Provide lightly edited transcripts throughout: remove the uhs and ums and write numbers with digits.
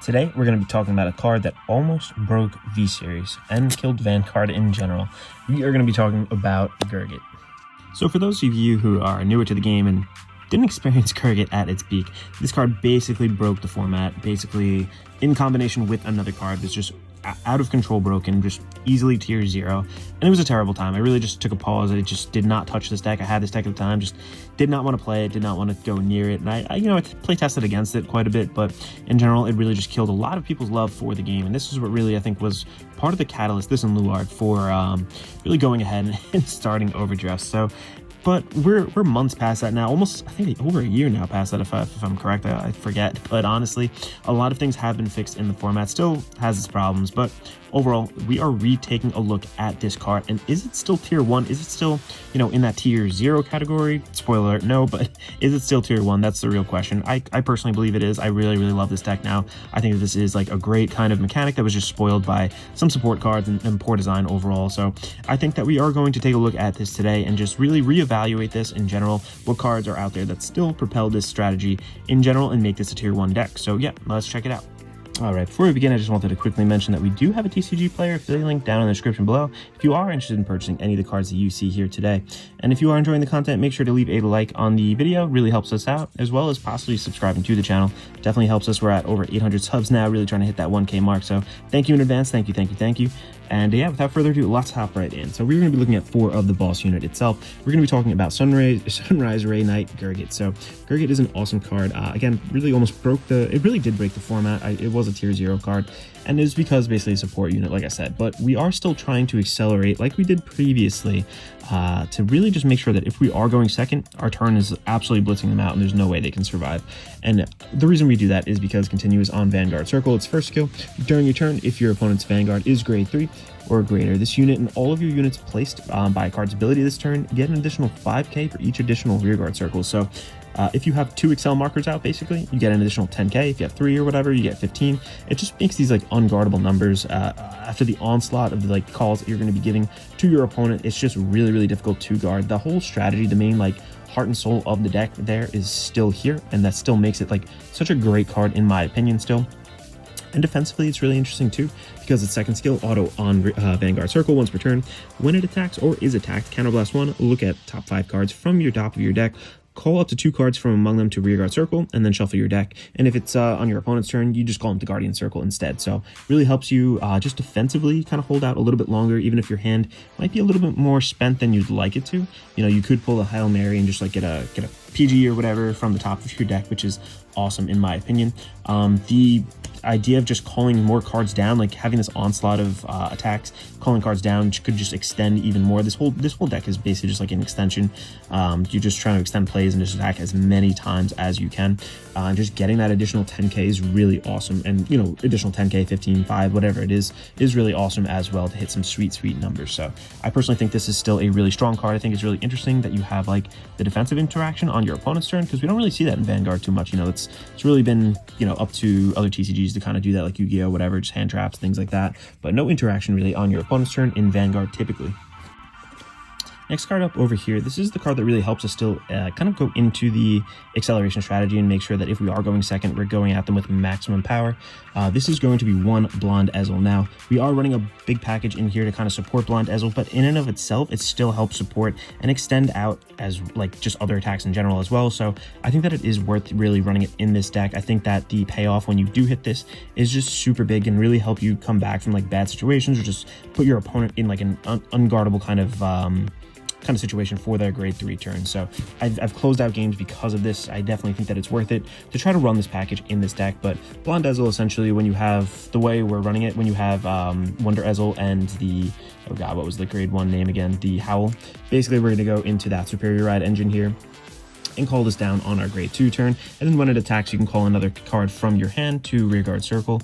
Today, we're going to be talking about a card that almost broke V-Series and killed Vanguard in general. We are going to be talking about Gurguit. So for those of you who are newer to the game and didn't experience Gurguit at its peak, this card basically broke the format, basically in combination with another card that's just out of control broken, just easily tier 0, and it was a terrible time. I really just took a pause. I just did not touch this deck. I had this deck at the time, just did not want to play it, did not want to go near it, and I play tested against it quite a bit, but in general it really just killed a lot of people's love for the game, and this is what really I think was part of the catalyst, this and Luard, for really going ahead and starting Overdress. So but we're months past that now, almost I think over a year now past that, if I'm correct. I forget, but honestly a lot of things have been fixed in the format. Still has its problems, but overall we are retaking a look at this card, and is it still tier 1? Is it still, in that tier 0 category? Spoiler alert, no, but is it still tier 1? That's the real question. I personally believe it is. I really love this deck now. I think that this is like a great kind of mechanic that was just spoiled by some support cards and poor design overall. So I think that we are going to take a look at this today and just really reevaluate this in general, what cards are out there that still propel this strategy in general and make this a tier 1 deck. So yeah, let's check it out. Alright, before we begin, I just wanted to quickly mention that we do have a TCG player affiliate link down in the description below if you are interested in purchasing any of the cards that you see here today. And if you are enjoying the content, make sure to leave a like on the video, really helps us out, as well as possibly subscribing to the channel. Definitely helps us. We're at over 800 subs now, really trying to hit that 1K mark, so thank you in advance, thank you. And yeah, without further ado, let's hop right in. So we're going to be looking at 4 of the boss unit itself. We're going to be talking about Sunrise Ray Knight Gurguit. So Gurguit is an awesome card. Again, really almost it really did break the format. It was a tier 0 card, and it was because basically a support unit, like I said. But we are still trying to accelerate like we did previously to really just make sure that if we are going second, our turn is absolutely blitzing them out and there's no way they can survive. And the reason we do that is because continuous on Vanguard Circle, its first skill. During your turn, if your opponent's Vanguard is grade 3 or greater, this unit and all of your units placed by a card's ability this turn get an additional 5k for each additional rearguard circle. So if you have 2 Excel markers out, basically you get an additional 10k. If you have 3 or whatever, you get 15. It just makes these like unguardable numbers after the onslaught of the like calls that you're going to be giving to your opponent. It's just really difficult to guard. The whole strategy, the main like heart and soul of the deck there is still here, and that still makes it like such a great card in my opinion still. And defensively, it's really interesting too, because its second skill, auto on Vanguard Circle once per turn. When it attacks or is attacked, counterblast 1, look at top 5 cards from your top of your deck, call up to 2 cards from among them to rearguard circle, and then shuffle your deck. And if it's on your opponent's turn, you just call them to guardian circle instead. So really helps you just defensively kind of hold out a little bit longer, even if your hand might be a little bit more spent than you'd like it to. You could pull a Hail Mary and just like get a PG or whatever from the top of your deck, which is awesome in my opinion. The idea of just calling more cards down, like having this onslaught of attacks, calling cards down could just extend even more. This whole deck is basically just like an extension. You're just trying to extend plays and just attack as many times as you can. Just getting that additional 10k is really awesome, and additional 10k, 15, 5, whatever it is really awesome as well to hit some sweet numbers. So I personally think this is still a really strong card. I think it's really interesting that you have like the defensive interaction on your opponent's turn, because we don't really see that in Vanguard too much. It's really been up to other TCGs to kind of do that, like Yu-Gi-Oh, whatever, just hand traps, things like that, but no interaction really on your opponent's turn in Vanguard typically. Next card up over here, this is the card that really helps us still kind of go into the acceleration strategy and make sure that if we are going second, we're going at them with maximum power. This is going to be 1 Blonde Ezel. Now, we are running a big package in here to kind of support Blonde Ezel, but in and of itself, it still helps support and extend out as like just other attacks in general as well. So I think that it is worth really running it in this deck. I think that the payoff when you do hit this is just super big and really help you come back from like bad situations, or just put your opponent in like an unguardable kind of situation for their grade 3 turn. So I've closed out games because of this. I definitely think that it's worth it to try to run this package in this deck. But Blonde Ezel, essentially, when you have the way we're running it, when you have Wonder Ezel and the, oh god, what was the grade 1 name again? The Howl. Basically, we're going to go into that Superior Ride engine here and call this down on our grade 2 turn, and then when it attacks, you can call another card from your hand to rearguard circle,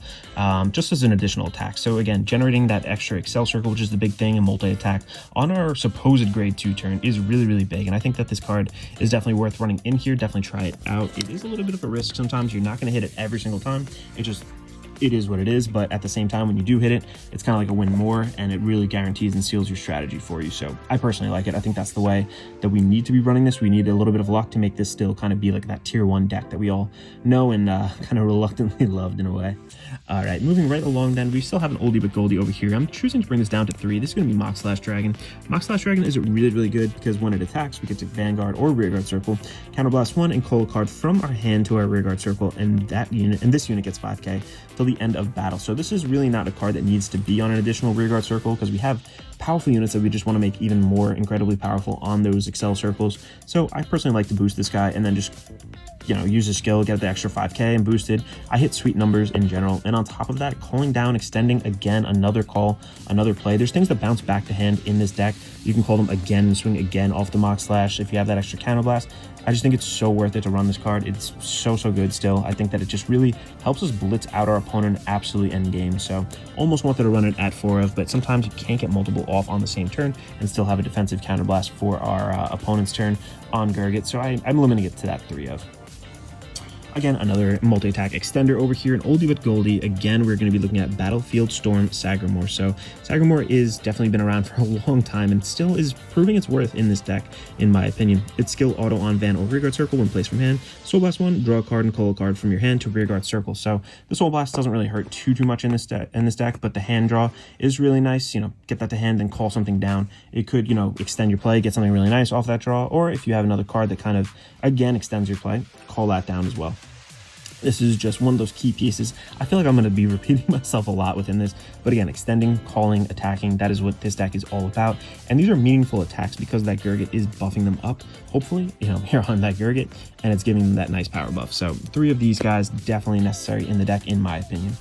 just as an additional attack. So again, generating that extra Excel circle, which is the big thing, and multi-attack on our supposed grade 2 turn is really big, and I think that this card is definitely worth running in here. Definitely try it out. It is a little bit of a risk sometimes. You're not going to hit it every single time. it is what it is, but at the same time, when you do hit it, it's kind of like a win more, and it really guarantees and seals your strategy for you. So I personally like it. I think that's the way that we need to be running this. We need a little bit of luck to make this still kind of be like that tier 1 deck that we all know and kind of reluctantly loved in a way. All right, moving right along then, we still have an oldie but goldie over here. I'm choosing to bring this down to 3. This is going to be Mox/Dragon. Mox/Dragon is really, really good because when it attacks, we get to Vanguard or Rearguard Circle, Counterblast 1, and call a card from our hand to our Rearguard Circle, and this unit gets 5k till the end of battle. So this is really not a card that needs to be on an additional Rearguard Circle because we have powerful units that we just want to make even more incredibly powerful on those Excel circles. So I personally like to boost this guy and then just, you know, use a skill, get the extra 5k and boosted. I hit sweet numbers in general, and on top of that, calling down, extending again, another call, another play. There's things that bounce back to hand in this deck. You can call them again and swing again off the Mox/. If you have that extra counterblast, I just think it's so worth it to run this card. It's so good still. I think that it just really helps us blitz out our opponent absolutely end game. So almost wanted to run it at 4 of, but sometimes you can't get multiple off on the same turn and still have a defensive counterblast for our opponent's turn on Gurguit. So I'm limiting it to that 3 of. Again, another multi-attack extender over here, an oldie but goldie. Again, we're going to be looking at Battlefield Storm Sagramore. So Sagramore is definitely been around for a long time and still is proving its worth in this deck, in my opinion. Its skill auto on Van or Rearguard Circle when placed from hand. Soul Blast 1, draw a card and call a card from your hand to Rearguard Circle. So the Soul Blast doesn't really hurt too much in this deck, but the hand draw is really nice. You know, get that to hand and call something down. It could, you know, extend your play, get something really nice off that draw, or if you have another card that kind of, again, extends your play, call that down as well. This is just one of those key pieces. I feel like I'm going to be repeating myself a lot within this, but again, extending, calling, attacking, that is what this deck is all about. And these are meaningful attacks because that Gurguit is buffing them up, hopefully, you know, here on that Gurguit, and it's giving them that nice power buff. So 3 of these guys definitely necessary in the deck, in my opinion.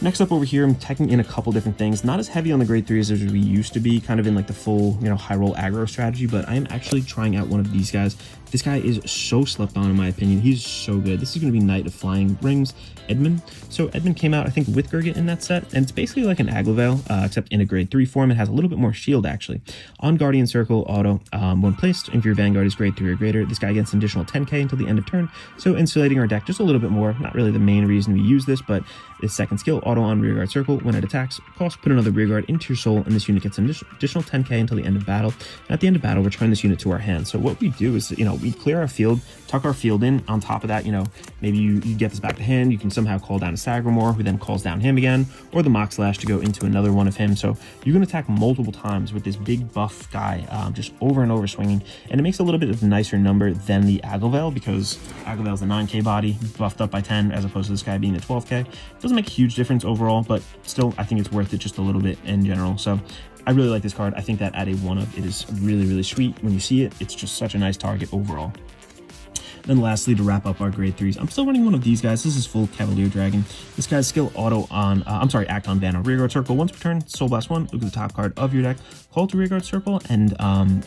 Next up over here, I'm teching in a couple different things. Not as heavy on the grade 3s as we used to be, kind of in like the full, you know, high roll aggro strategy, but I am actually trying out one of these guys. This guy is so slept on in my opinion. He's so good. This is going to be Knight of Flying Rings, Edmund. So Edmund came out, I think, with Gurguit in that set, and it's basically like an Aglavale, except in a grade 3 form. It has a little bit more shield, actually. On Guardian Circle, auto, when placed, if your Vanguard is grade 3 or greater, this guy gets an additional 10k until the end of turn, so insulating our deck just a little bit more. Not really the main reason we use this, but its second skill, auto on Rearguard Circle. When it attacks, cost, put another Rearguard into your soul, and this unit gets an additional 10k until the end of battle. And at the end of battle, return this unit to our hand. So what we do is, you know, we clear our field, tuck our field in. On top of that, you know, maybe you get this back to hand. You can somehow call down a Sagramore, who then calls down him again, or the Mox/. To go into another one of him. So you can attack multiple times with this big buff guy, just over and over swinging, and it makes a little bit of a nicer number than the Aglavale, because Aglavale's a 9k body, buffed up by 10, as opposed to this guy being a 12k. It doesn't make a huge difference overall, but still, I think it's worth it just a little bit in general. So I really like this card. I think that at a 1 of, it is really sweet. When you see it, it's just such a nice target overall. Then lastly, to wrap up our grade 3s, I'm still running one of these guys. This is full Cavalier Dragon. This guy's skill auto on, act on Van or Rearguard Circle. Once per turn, Soul Blast 1, look at the top card of your deck, call to Rearguard Circle, and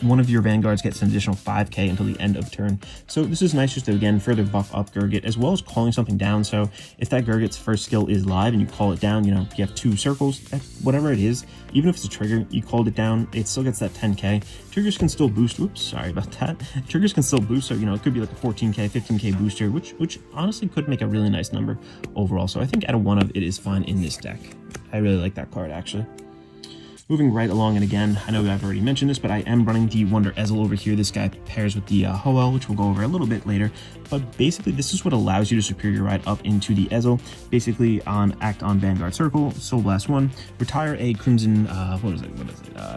one of your Vanguards gets an additional 5k until the end of turn. So this is nice just to, again, further buff up Gurguit, as well as calling something down. So if that Gurgit's first skill is live and you call it down, you know, you have 2 circles, whatever it is, even if it's a trigger, you called it down, it still gets that 10k. Triggers can still boost, whoops, sorry about that. Triggers can still boost, so, you know, it could be like a 14k, 15k booster, which honestly could make a really nice number overall. So I think at a 1 of, it is fine in this deck. I really like that card, actually. Moving right along, and again, I know I've already mentioned this, but I am running the Wonder Ezel over here. This guy pairs with the Hoel, which we'll go over a little bit later. But basically, this is what allows you to Superior Ride up into the Ezel. Basically, act on Vanguard Circle, Soul Blast 1, retire a Crimson,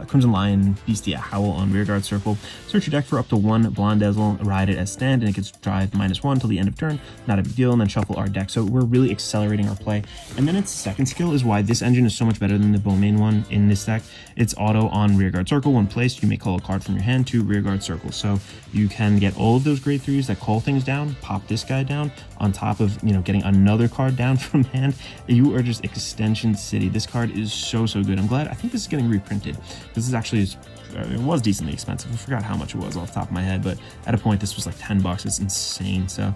Crimson Lion Beastia Howl on Rearguard Circle. Search your deck for up to 1 Blonde Ezel, ride it as stand, and it gets drive -1 till the end of turn. Not a big deal, and then shuffle our deck. So we're really accelerating our play. And then its second skill is why this engine is so much better than the Bowmain one in this deck. It's auto on Rearguard Circle. When placed, you may call a card from your hand to Rearguard Circle. So you can get all of those grade 3s that call things down, pop this guy down, on top of, you know, getting another card down from hand. You are just Extension City. This card is so good. I'm glad. I think this is getting reprinted. This is actually, it was decently expensive. I forgot how much it was off the top of my head, but at a point, this was like 10 bucks. It's insane. So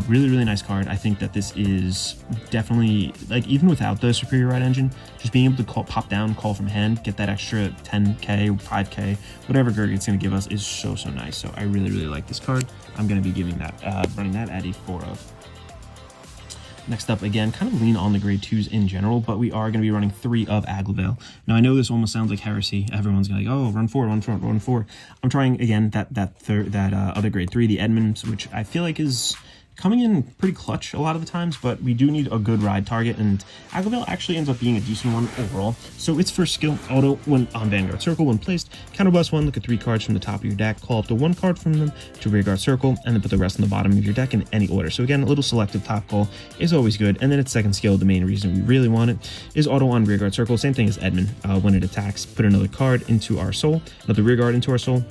really nice card. I think that this is definitely, like, even without the Superior Ride engine, just being able to pop down, call from hand, get that extra 10k, 5k, whatever Gurguit's going to give us is so nice. So I really like this card. I'm going to be giving that, running that at a 4 of. Next up, again, kind of lean on the grade 2s in general, but we are going to be running 3 of Aglavale. Now, I know this almost sounds like heresy. Everyone's going to be like, oh, run 4, run front, run 4. I'm trying, again, that other grade 3, the Edmonds, which I feel like is coming in pretty clutch a lot of the times, but we do need a good ride target, and Aglavale actually ends up being a decent one overall. So its first skill, auto, when on Vanguard Circle, when placed, counterblast 1, look at 3 cards from the top of your deck, call up to 1 card from them to Rearguard Circle, and then put the rest on the bottom of your deck in any order. So again, a little selective top call is always good. And then its second skill, the main reason we really want it, is auto on Rearguard Circle, same thing as Edmund. When it attacks, put another card into our soul, another Rearguard into our soul,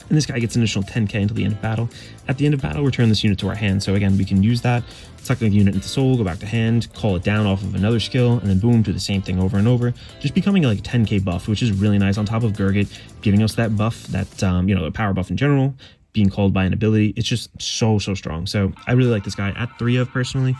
and this guy gets an additional 10k until the end of battle. At the end of battle, return this unit to our hand. So again, we can use that, tuck the unit into soul, go back to hand, call it down off of another skill, and then boom, do the same thing over and over. Just becoming like 10k buff, which is really nice on top of Gurguit, giving us that buff, that, a power buff in general, being called by an ability. It's just so strong. So I really like this guy at 3 of personally.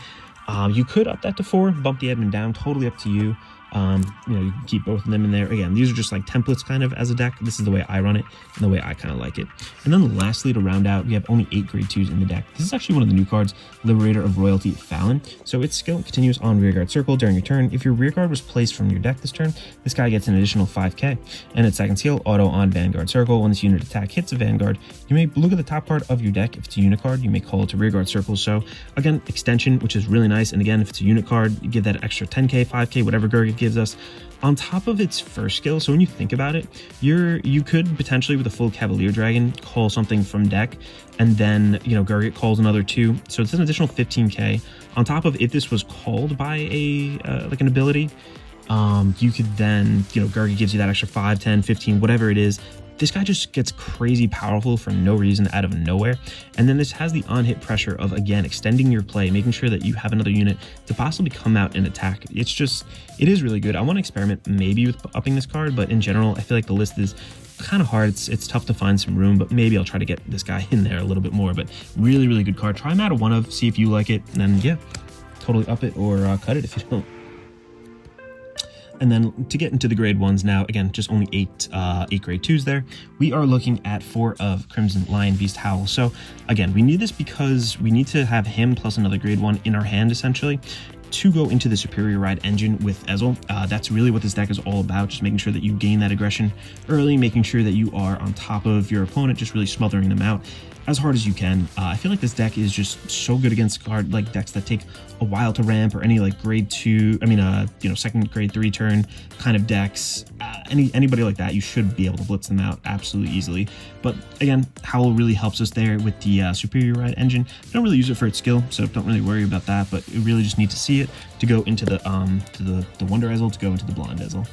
You could up that to 4, bump the admin down, totally up to you. You can keep both of them in there. Again, these are just like templates kind of as a deck. This is the way I run it and the way I kind of like it. And then lastly, to round out, we have only 8 grade 2s in the deck. This is actually one of the new cards, Liberator of Royalty Fallon. So its skill continues on Rearguard Circle during your turn. If your Rearguard was placed from your deck this turn, this guy gets an additional 5k. And its second skill, auto on Vanguard Circle. When this unit attack hits a Vanguard, you may look at the top card of your deck. If it's a unit card, you may call it to Rearguard Circle. So again, extension, which is really nice. And again, if it's a unit card, you give that extra 10k, 5k, whatever Gurguit gives us on top of its first skill. So when you think about it, you could potentially with a full Cavalier Dragon call something from deck, and then Gurguit calls another 2, so it's an additional 15k on top of if this was called by a like an ability. You could then Gurguit gives you that extra 5, 10, 15, whatever it is. This guy just gets crazy powerful for no reason out of nowhere. And then this has the on-hit pressure of, again, extending your play, making sure that you have another unit to possibly come out and attack. It is really good. I want to experiment maybe with upping this card, but in general, I feel like the list is kind of hard. It's tough to find some room, but maybe I'll try to get this guy in there a little bit more. But really good card. Try him out of 1 of, see if you like it, and then yeah, totally up it or cut it if you don't. And then to get into the grade 1s now, again, just only 8 grade 2s there. We are looking at 4 of Crimson Lion Beast Howl. So again, we need this because we need to have him plus another grade 1 in our hand, essentially, to go into the Superior Ride engine with Ezel. That's really what this deck is all about, just making sure that you gain that aggression early, making sure that you are on top of your opponent, just really smothering them out as hard as you can. I feel like this deck is just so good against decks that take a while to ramp, or any like grade 2, second grade 3 turn kind of decks. Anybody like that, you should be able to blitz them out absolutely easily. But again, Howl really helps us there with the Superior Ride engine. I don't really use it for its skill, so don't really worry about that, but you really just need to see it to go into the Wonder Ezel, to go into the Blind Ezel.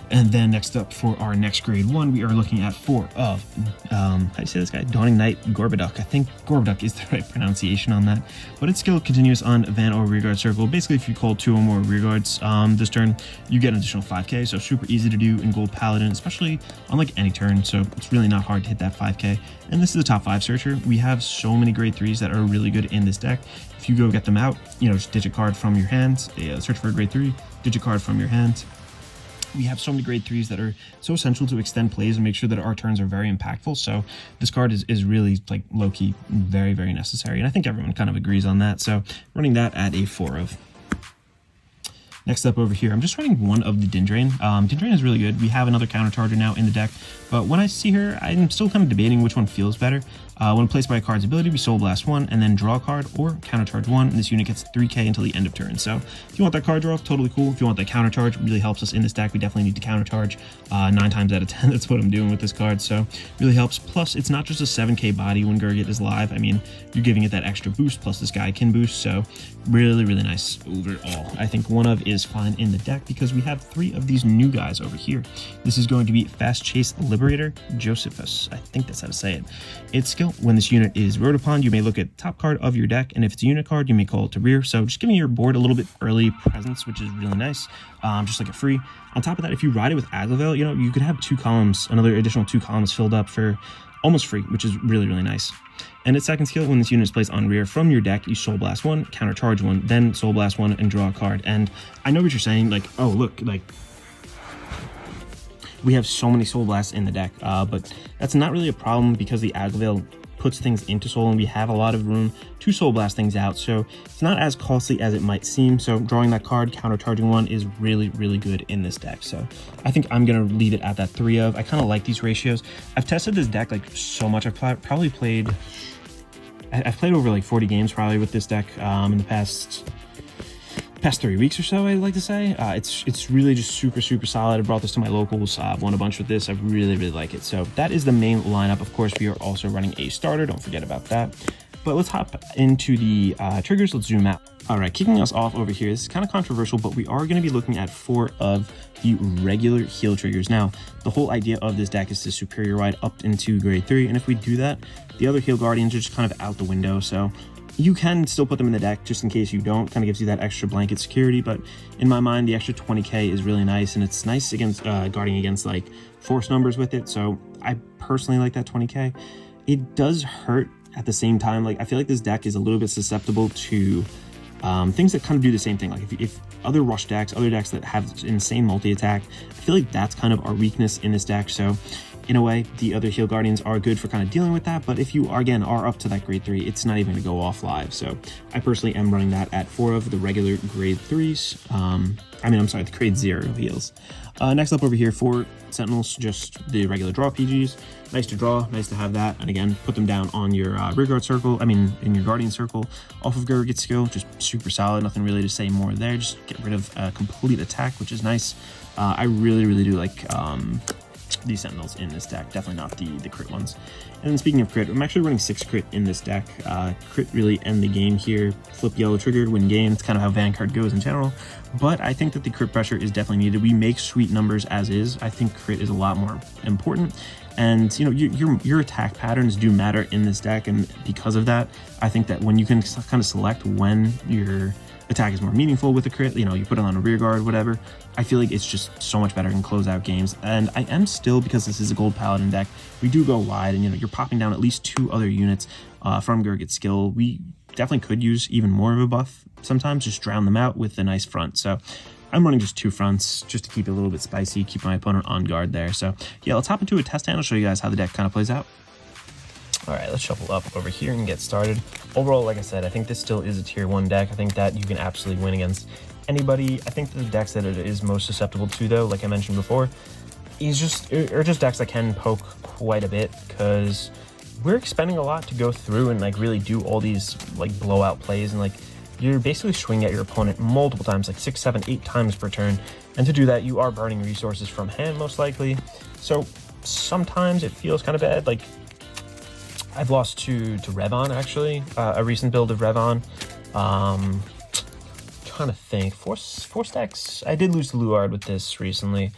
And then next up for our next grade 1, we are looking at 4 of, how do you say this guy? Dawning Knight Gorbaduck. I think Gorbaduck is the right pronunciation on that. But its skill continues on Van or Rearguard Circle. Basically, if you call 2 or more Rearguards this turn, you get an additional 5k. So super easy to do in Gold Paladin, especially on like any turn. So it's really not hard to hit that 5k. And this is the top 5 searcher. We have so many grade 3s that are really good in this deck. If you go get them out, just digit card from your hand, search for a grade 3, digit card from your hand. We have so many grade 3s that are so essential to extend plays and make sure that our turns are very impactful. So this card is really like low-key very necessary, and I think everyone kind of agrees on that. So running that at a 4 of. Next up over here, I'm just running 1 of the Dindrain. Dindrain is really good. We have another countercharger now in the deck, but when I see her, I'm still kind of debating which one feels better. When placed by a card's ability, we Soul Blast 1 and then draw a card, or countercharge 1, and this unit gets 3k until the end of turn. So if you want that card draw, totally cool. If you want that countercharge, really helps us in this deck. We definitely need to countercharge 9 times out of 10. That's what I'm doing with this card, so really helps. Plus, it's not just a 7k body when Gurguit is live. I mean, you're giving it that extra boost, plus this guy can boost, so really nice overall. I think 1 of is fine in the deck because we have 3 of these new guys over here. This is going to be Fast Chase Liberator Josephus. I think that's how to say it. Its skill, when this unit is rode upon, you may look at top card of your deck, and if it's a unit card, you may call it to rear. So just giving your board a little bit early presence, which is really nice, just like a free. On top of that, if you ride it with Aglavale, you could have 2 columns, another additional 2 columns filled up for almost free, which is really nice. And its second skill, when this unit is placed on rear from your deck, you Soul Blast 1, countercharge 1, then Soul Blast 1, and draw a card. And I know what you're saying, like, oh, look, like, we have so many Soul Blasts in the deck, but that's not really a problem because the Aglavale puts things into soul, and we have a lot of room to soul blast things out, so it's not as costly as it might seem. So drawing that card, countercharging one, is really, really good in this deck. So I think I'm gonna leave it at that 3 of. I kind of like these ratios. I've tested this deck like so much. I've probably played over like 40 games probably with this deck in the past 3 weeks or so, I'd like to say. It's really just super, super solid. I brought this to my locals. I've won a bunch with this. I really, really like it. So that is the main lineup. Of course, we are also running a starter. Don't forget about that. But let's hop into the triggers. Let's zoom out. All right, kicking us off over here. This is kind of controversial, but we are going to be looking at 4 of the regular heal triggers. Now, the whole idea of this deck is to superior ride up into grade 3. And if we do that, the other heal guardians are just kind of out the window. So you can still put them in the deck just in case you don't. Kind of gives you that extra blanket security, but in my mind, the extra 20k is really nice, and it's nice against guarding against like force numbers with it. So I personally like that 20k. It does hurt at the same time. Like, I feel like this deck is a little bit susceptible to things that kind of do the same thing. Like if other rush decks, other decks that have insane multi-attack, I feel like that's kind of our weakness in this deck. So in a way, the other heal guardians are good for kind of dealing with that, but if you are, again, are up to that grade 3, it's not even going to go off live. So I personally am running that at 4 of the regular grade 3s. I'm sorry, the grade 0 heals. Next up over here, 4 sentinels, just the regular draw PGs. Nice to draw, nice to have that. And again, put them down on your rear guard circle, in your guardian circle, off of Gurguit skill, just super solid. Nothing really to say more there. Just get rid of complete attack, which is nice. I really, really do like these sentinels in this deck, definitely not the crit ones. And then speaking of crit, I'm actually running 6 crit in this deck. Crit really end the game here. Flip yellow triggered, win game. It's kind of how Vanguard goes in general, but I think that the crit pressure is definitely needed. We make sweet numbers as is. I think crit is a lot more important, and you know, your attack patterns do matter in this deck, and because of that, I think that when you can kind of select when your attack is more meaningful with a crit, you know, you put it on a rear guard, whatever, I feel like it's just so much better in close out games. And I am still, because this is a Gold Paladin deck, we do go wide, and you know, you're popping down at least 2 other units from Gurgit's skill. We definitely could use even more of a buff sometimes, just drown them out with a nice front. So I'm running just 2 fronts just to keep it a little bit spicy, keep my opponent on guard there. So yeah, let's hop into a test hand. I'll show you guys how the deck kind of plays out. All right, let's shuffle up over here and get started. Overall, like I said, I think this still is a tier 1 deck. I think that you can absolutely win against anybody. I think the decks that it is most susceptible to, though, like I mentioned before, is just decks that can poke quite a bit, because we're expending a lot to go through and like really do all these like blowout plays, and like you're basically swinging at your opponent multiple times, like 6, 7, 8 times per turn. And to do that, you are burning resources from hand most likely. So sometimes it feels kind of bad. Like, I've lost to Revon, actually, a recent build of Revon. Trying to think, force decks, I did lose to Luard with this recently,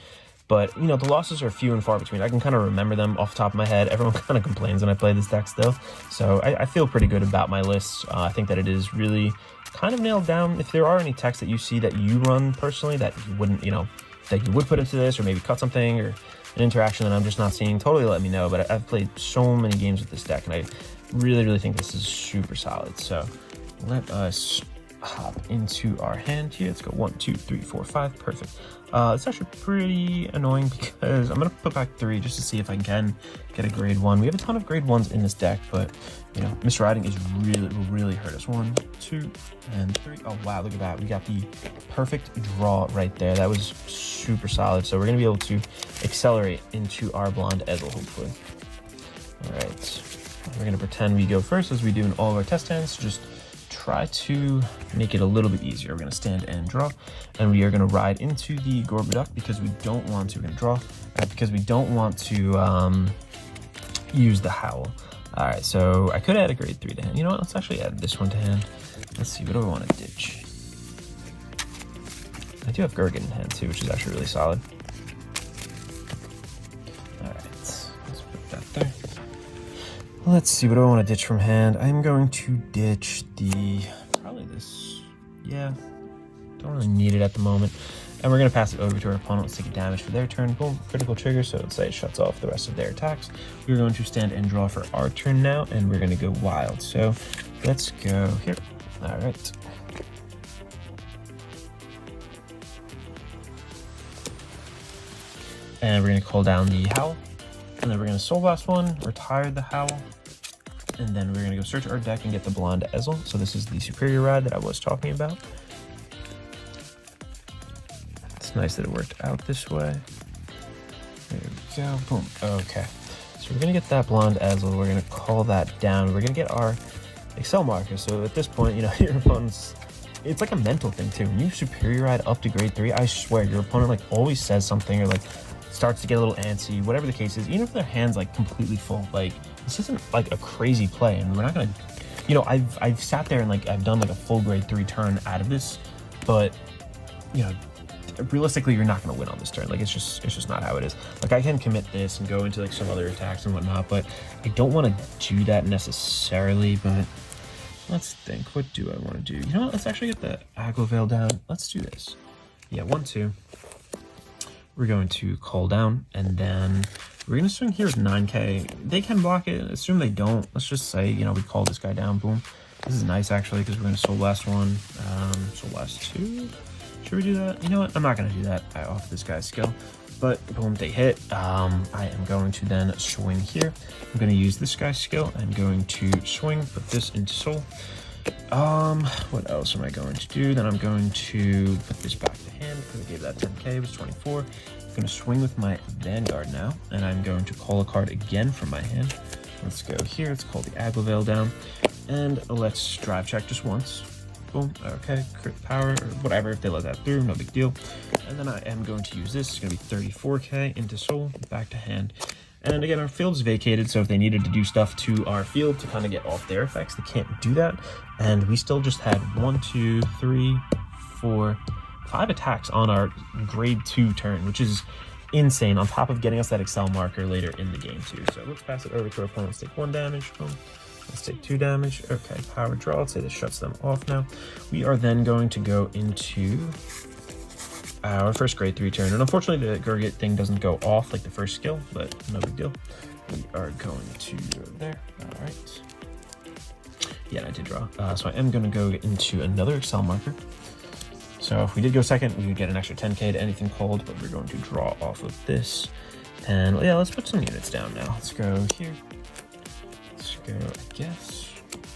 but you know, the losses are few and far between. I can kind of remember them off the top of my head. Everyone kind of complains when I play this deck still, so I feel pretty good about my list. I think that it is really kind of nailed down. If there are any techs that you see that you run personally that you wouldn't, you know, that you would put into this, or maybe cut something, or an interaction that I'm just not seeing, totally let me know. But I've played so many games with this deck, and I really, really think this is super solid. So let us hop into our hand here. Let's go 1, 2, 3, 4, 5. Perfect. It's actually pretty annoying because I'm gonna put back 3 just to see if I can get a grade 1. We have a ton of grade 1s in this deck, but you know, misriding is will really hurt us. 1, 2, and 3. Oh wow, look at that. We got the perfect draw right there. That was super solid. So we're gonna be able to accelerate into our Blonde Ezel, hopefully. All right, we're gonna pretend we go first, as we do in all of our test hands. Just try to make it a little bit easier. We're going to stand and draw, and we are going to ride into the Gurguit because we don't want to. We're going to draw because we don't want to use the Howl. All right, so I could add a grade 3 to hand. You know what? Let's actually add this one to hand. Let's see, what do I want to ditch? I do have Gurguit in hand too, which is actually really solid. All right, let's put that there. Let's see, what do I want to ditch from hand? I'm going to ditch probably this. Yeah, don't really need it at the moment. And we're going to pass it over to our opponent. Let's take a damage for their turn. Boom, critical trigger, so let's say it shuts off the rest of their attacks. We're going to stand and draw for our turn now, and we're going to go wild. So let's go here. All right. And we're going to call down the Howl. And then we're going to Soul Blast one, retire the Howl. and then we're gonna go search our deck and get the Blonde Ezel. So this is the superior ride that I was talking about. It's nice that it worked out this way. There we go, boom, okay. So we're gonna get that Blonde Ezel, we're gonna call that down, we're gonna get our Excel marker. So at this point, you know, your opponent's, it's like a mental thing too. When you superior ride up to grade 3, I swear your opponent like always says something or like starts to get a little antsy, whatever the case is, even if their hand's like completely full. Like, this isn't like a crazy play, and we're not gonna, you know, I've sat there and like I've done like a full grade 3 turn out of this, but you know, realistically you're not going to win on this turn. Like, it's just not how it is. Like, I can commit this and go into like some other attacks and whatnot, but I don't want to do that necessarily. But let's think, what do I want to do? You know what, let's actually get the Aglovale down. Let's do this. Yeah, 1-2. We're going to call down, and then we're going to swing here with 9k. They can block it. Assume they don't. Let's just say, you know, we call this guy down. Boom. This is nice actually, because we're going to Soul Blast 1, Soul Blast 2. Should we do that? You know what? I'm not going to do that. I off this guy's skill. But boom, they hit. I am going to then swing here. I'm going to use this guy's skill. I'm going to swing, put this into Soul. What else am I going to do? Then I'm going to put this back to hand because I gave that 10k. It was 24. I'm going to swing with my Vanguard now, and I'm going to call a card again from my hand. Let's go here. Let's call the Aglovale down, and let's drive check just once. Boom, okay, crit power, or whatever, if they let that through, no big deal. And then I am going to use this, it's going to be 34k into Soul, back to hand. And again, our field's vacated, so if they needed to do stuff to our field to kind of get off their effects, they can't do that. And we still just had 1, 2, 3, 4, 5 attacks on our grade 2 turn, which is insane, on top of getting us that Excel marker later in the game too. So let's pass it over to our opponents, take 1 damage, boom. Let's take 2 damage. Okay, power draw. Let's say this shuts them off now. We are then going to go into our first grade 3 turn. And unfortunately, the Gurguit thing doesn't go off like the first skill, but no big deal. We are going to go there. All right. Yeah, I did draw. So I am going to go into another Excel marker. So if we did go second, we would get an extra 10k to anything called, but we're going to draw off of this. And yeah, let's put some units down now. Let's go here. Let's go, I guess,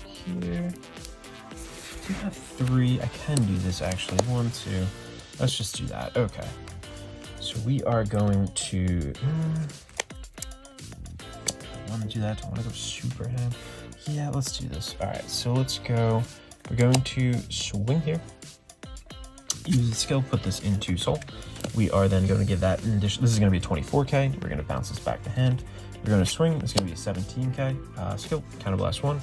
here. I do have 3. I can do this actually. 1, 2. Let's just do that. Okay. So we are going to. I want to do that. I want to go super ham. Yeah, let's do this. All right. So let's go. We're going to swing here. Use the skill. Put this into Soul. We are then going to give that in addition. This is going to be a 24k. We're going to bounce this back to hand. We're going to swing. It's going to be a 17k skill. Counterblast 1.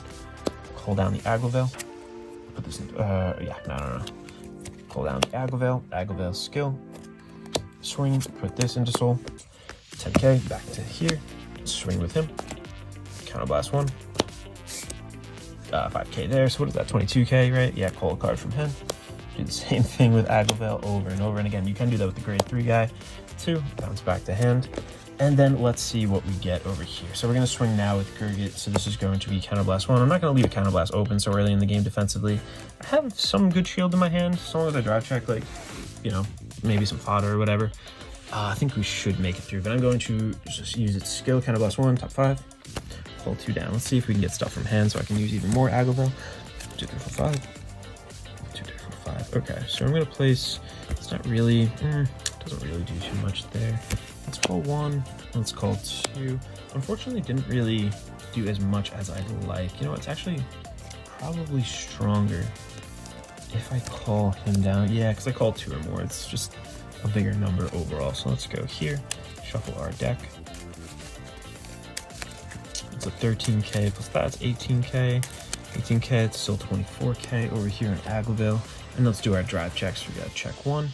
Call down the Aglovale. Put this in. Yeah, no. Call down the Aglovale. Aglovale skill. Swing. Put this into Soul. 10k. Back to here. Swing with him. Counterblast 1. 5k there. So what is that? 22k, right? Yeah, call a card from hand. Do the same thing with Aglovale over and over. And again, you can do that with the grade 3 guy. 2. Bounce back to hand. And then let's see what we get over here. So we're going to swing now with Gurguit. So this is going to be Counterblast 1. I'm not going to leave a Counterblast open so early in the game defensively. I have some good shield in my hand. As long as I drive check, like, you know, maybe some fodder or whatever. I think we should make it through. But I'm going to just use its skill. Counterblast 1, top 5. Pull 2 down. Let's see if we can get stuff from hand so I can use even more Aglovale. 2, 3, 4, 5. 2, 3, 4, 5. Okay, so I'm going to place. It's not really. Doesn't really do too much there. Let's call 1. Let's call 2. Unfortunately, didn't really do as much as I'd like. You know, it's actually probably stronger if I call him down. Yeah, because I called 2 or more. It's just a bigger number overall. So let's go here. Shuffle our deck. It's a 13k plus that's 18k. 18k, it's still 24k over here in Aglovale. And let's do our drive checks. We got check 1.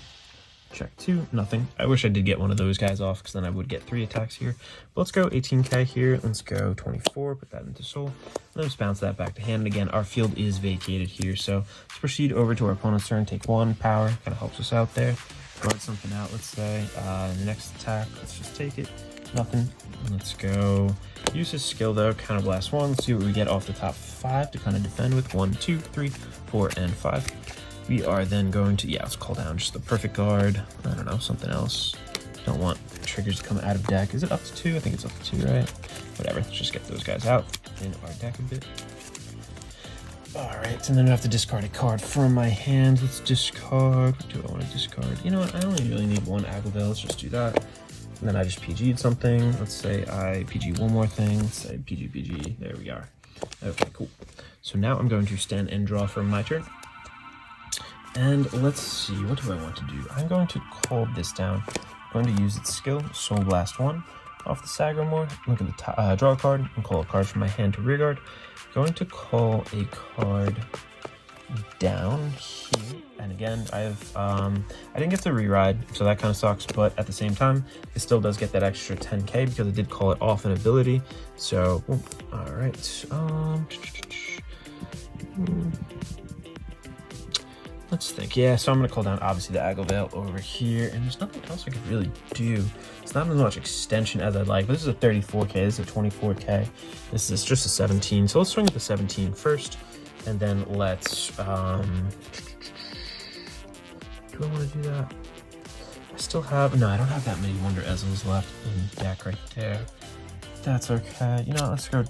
Check 2, nothing. I wish I did get one of those guys off because then I would get 3 attacks here. But let's go 18k here. Let's go 24, put that into Soul. Let's bounce that back to hand. And again, our field is vacated here. So let's proceed over to our opponent's turn. Take 1 power, kind of helps us out there. Guard something out, let's say. The next attack, let's just take it. Nothing. Let's go. Use his skill though, Counterblast 1. Let's see what we get off the top 5 to kind of defend with. 1, 2, 3, 4, and 5. We are then going to, yeah, let's call down just the perfect guard. I don't know, something else. Don't want triggers to come out of deck. Is it up to 2? I think it's up to 2, right? Whatever, let's just get those guys out. in our deck a bit. Alright, and then I have to discard a card from my hand. Let's discard. What do I want to discard? You know what? I only really need one Aglavale. Let's just do that. And then I just PG'd something. Let's say I PG one more thing. Let's say PG. There we are. Okay, cool. So now I'm going to stand and draw for my turn. And let's see, what do I want to do? I'm going to call this down. I'm going to use its skill, Soul Blast 1, off the Sagramore. Look at the top, draw a card, and call a card from my hand to rearguard. Going to call a card down here. And again, I didn't get to reride, so that kind of sucks, but at the same time, it still does get that extra 10k because I did call it off an ability. So, all right. Let's think. Yeah, so I'm going to call down, obviously, the Aglavale over here, and there's nothing else I could really do. It's not as much extension as I'd like, but this is a 34k, this is a 24k, this is just a 17, so let's swing at the 17 first, and then let's, do I want to do that? I still have, no, I don't have that many Wonder Ezels left in deck right there. That's okay. You know, let's go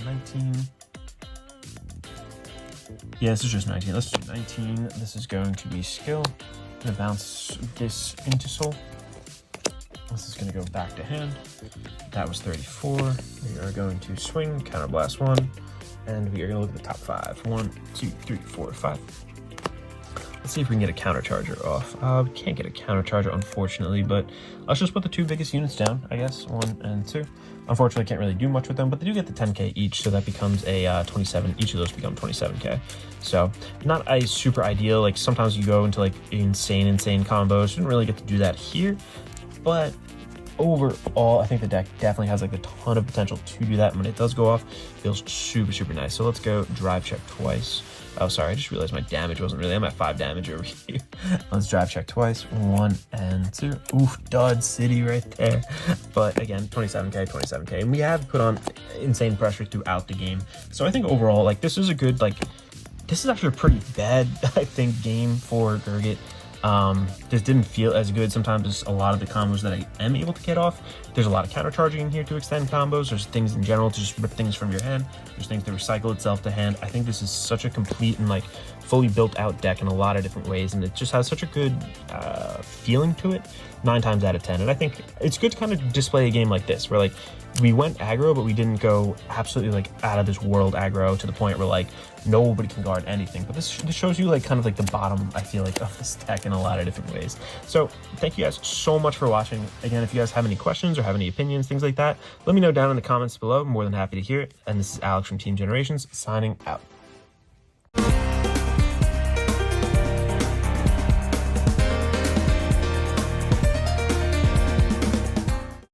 19. Yeah, this is just 19. Let's do 19. This is going to be skill. I'm going to bounce this into soul. This is going to go back to hand. That was 34. We are going to swing, counterblast 1, and we are going to look at the top 5. 1, 2, 3, 4, 5. Let's see if we can get a countercharger off. We can't get a countercharger, unfortunately, but let's just put the 2 biggest units down, I guess, 1 and 2. Unfortunately, can't really do much with them, but they do get the 10k each, so that becomes a 27. Each of those become 27k. So not a super ideal. Like sometimes you go into like insane combos. Didn't really get to do that here, but overall, I think the deck definitely has like a ton of potential to do that. And when it does go off, it feels super nice. So let's go drive check twice. Oh, sorry, I just realized my damage wasn't really, I'm at 5 damage over here. Let's drive check twice, 1 and 2. Oof, dud city right there. But again, 27k, and we have put on insane pressure throughout the game. So I think overall, like this is a good, like, this is actually a pretty bad, I think, game for Gurguit. This didn't feel as good sometimes as a lot of the combos that I am able to get off. There's a lot of counter charging in here to extend combos. There's things in general to just rip things from your hand. There's things to recycle itself to hand. I think this is such a complete and like fully built out deck in a lot of different ways, and it just has such a good feeling to it 9 times out of 10. And I think it's good to kind of display a game like this where like we went aggro, but we didn't go absolutely like out of this world aggro to the point where like nobody can guard anything. But this shows you like kind of like the bottom, I feel like, of this deck in a lot of different ways. So thank you guys so much for watching. Again, if you guys have any questions or have any opinions, things like that, let me know down in the comments below. I'm more than happy to hear it. And this is Alex from Team Generations signing out.